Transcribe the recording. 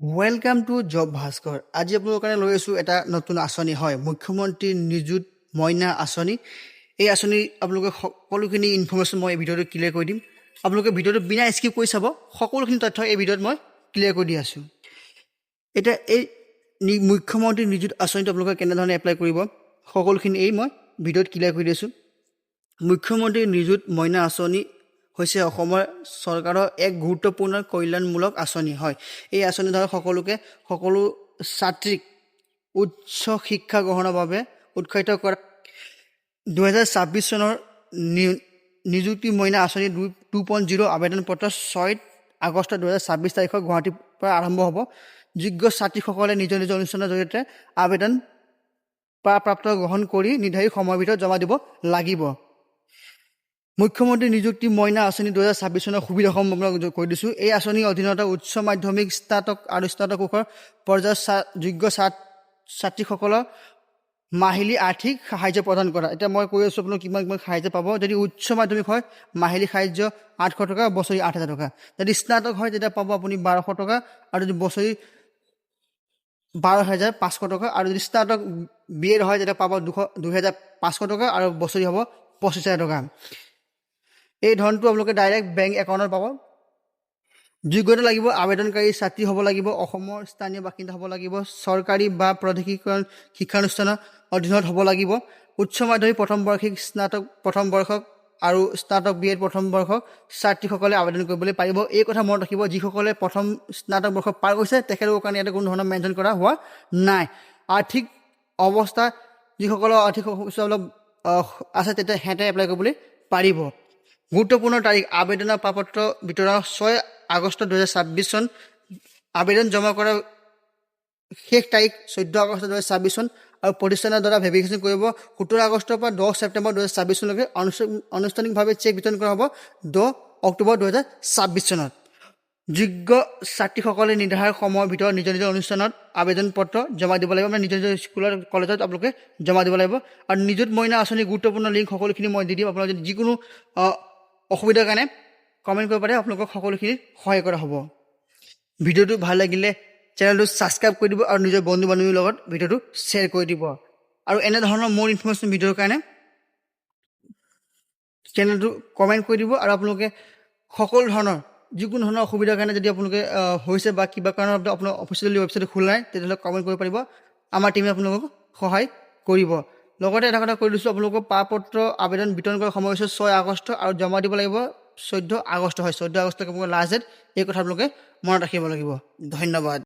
Welcome to job Bhaskar. আজি আপোনালোকৰ কাৰণে লৈ আছোঁ এটা নতুন আঁচনি হয়, মুখ্যমন্ত্ৰী নিযুত মইনা আঁচনি। এই আঁচনি আপোনালোকে সকলোখিনি ইনফৰ্মেশ্যন মই এই ভিডিঅ'টো ক্লিয়াৰ কৰি দিম। আপোনালোকে ভিডিঅ'টো বিনা স্কিপ কৰি চাব, সকলোখিনি তথ্য এই ভিডিঅ'ত মই ক্লিয়াৰ কৰি দি আছোঁ। এতিয়া এই মুখ্যমন্ত্ৰী নিযুত আঁচনিটো আপোনালোকে কেনেধৰণে এপ্লাই কৰিব, সকলোখিনি মই ভিডিঅ'ত ক্লিয়াৰ কৰি দি আছোঁ। মুখ্যমন্ত্ৰী নিযুত মইনা আঁচনি হৈছে অসমৰ চৰকাৰৰ এক গুৰুত্বপূৰ্ণ কল্যাণমূলক আঁচনি হয়। এই আঁচনি দ্বাৰা সকলো ছাত্ৰীক উচ্চ শিক্ষা গ্ৰহণৰ বাবে উৎসাহিত কৰা 2026 চনৰ নিযুক্তি মইনা আঁচনি 2.0 আবেদন পত্ৰ 6 আগষ্ট 2026 তাৰিখত গুৱাহাটীৰ পৰা আৰম্ভ হ'ব। যোগ্য ছাত্ৰীসকলে নিজৰ অনুষ্ঠানৰ জৰিয়তে আবেদন প্ৰাপ্ত গ্ৰহণ কৰি নিৰ্ধাৰিত সময়ৰ ভিতৰত জমা দিব লাগিব। মুখ্যমন্ত্ৰী নিযুক্তি মইনা আঁচনি 2026 চনৰ সুবিধাসমূহ আপোনালোকক কৈ দিছোঁ। এই আঁচনিৰ অধীনত উচ্চ মাধ্যমিক, স্নাতক আৰু স্নাতকোত্তৰ পৰ্যায়ৰ যোগ্য ছাত্ৰীসকলক মাহিলী আৰ্থিক সাহায্য প্ৰদান কৰা। এতিয়া মই কৈ আছোঁ আপোনালোক কিমান সাহায্য পাব। যদি উচ্চ মাধ্যমিক হয় মাহিলী সাহায্য 800 টকা, বছৰি 8,000 টকা। যদি স্নাতক হয় তেতিয়া পাব আপুনি 1200 টকা আৰু যদি বছৰি 12,500 টকা। আৰু যদি স্নাতক BEd হয় তেতিয়া পাব 2,500 টকা আৰু বছৰি হ'ব 25,000 টকা। এই ধনটো আপোনালোকে ডাইৰেক্ট বেংক একাউণ্টত পাব। যোগ্যতা লাগিব, আবেদনকাৰী ছাত্ৰী হ'ব লাগিব, অসমৰ স্থানীয় বাসিন্দা হ'ব লাগিব, চৰকাৰী বা প্ৰাদেশিক শিক্ষানুষ্ঠানৰ অধীনত হ'ব লাগিব, উচ্চ মাধ্যমিক প্ৰথম বাৰ্ষিক, স্নাতক প্ৰথম বৰ্ষক আৰু স্নাতক BEd প্ৰথম বৰ্ষক ছাত্ৰীসকলে আবেদন কৰিবলৈ পাৰিব। এই কথা মনত ৰাখিব, যিসকলে প্ৰথম স্নাতক বৰ্ষ পাৰ কৰিছে তেখেতলোকৰ কাৰণে ইয়াতে কোনো ধৰণৰ মেনশ্যন কৰা হোৱা নাই। আৰ্থিক অৱস্থা যিসকলৰ আৰ্থিক অৱস্থা অলপ আছে তেতিয়া সিহঁতে এপ্লাই কৰিবলৈ পাৰিব। গুৰুত্বপূৰ্ণ তাৰিখ, আবেদনৰ পাপত্ৰ বিতৰণ 6 আগষ্ট 2026 চন। আবেদন জমা কৰাৰ শেষ তাৰিখ 14 আগষ্ট 2026 চন আৰু প্ৰতিষ্ঠানৰ দ্বাৰা ভেৰিফিকেশ্যন কৰিব 17 আগষ্টৰ পৰা 10 ছেপ্টেম্বৰ 2026 চনলৈকে। আনুষ্ঠানিকভাৱে চেক বিতৰণ কৰা হ'ব 10 অক্টোবৰ 2026 চনত। যোগ্য ছাত্ৰীসকলে নিৰ্ধাৰিত সময়ৰ ভিতৰত নিজৰ অনুষ্ঠানত আবেদন পত্ৰ জমা দিব লাগিব। নিজৰ স্কুলত কলেজত আপোনালোকে জমা দিব লাগিব। আৰু নিযুত মইনা আঁচনিৰ গুৰুত্বপূৰ্ণ লিংক সকলোখিনি মই দি দিম। আপোনালোকে যদি যিকোনো অসুবিধাৰ কাৰণে কমেণ্ট কৰিব পাৰে, আপোনালোকক সকলোখিনি সহায় কৰা হ'ব। ভিডিঅ'টো ভাল লাগিলে চেনেলটো ছাবস্ক্ৰাইব কৰি দিব আৰু নিজৰ বন্ধু বান্ধৱীৰ লগত ভিডিঅ'টো শ্বেয়াৰ কৰি দিব। আৰু এনেধৰণৰ মোৰ ইনফৰ্মেশ্যন ভিডিঅ'ৰ কাৰণে চেনেলটো কমেণ্ট কৰি দিব। আৰু আপোনালোকে সকলো ধৰণৰ যিকোনো ধৰণৰ অসুবিধাৰ কাৰণে যদি আপোনালোকে হৈছে বা কিবা কাৰণত আপোনাৰ অফিচিয়েলি ৱেবছাইট খোলা নাই তেতিয়াহ'লে কমেণ্ট কৰিব পাৰিব, আমাৰ টিমে আপোনালোকক সহায় কৰিব। লগতে এটা কথা কৈ দিছোঁ, আপোনালোকৰ পাৰপত্ৰ আবেদন বিতৰণ কৰাৰ সময় হৈছে 6 আগষ্ট আৰু জমা দিব লাগিব 14 আগষ্ট হয়। 14 আগষ্টলৈকে আপোনালোকৰ লাষ্ট ডেট। এই কথা আপোনালোকে মনত ৰাখিব লাগিব। ধন্যবাদ।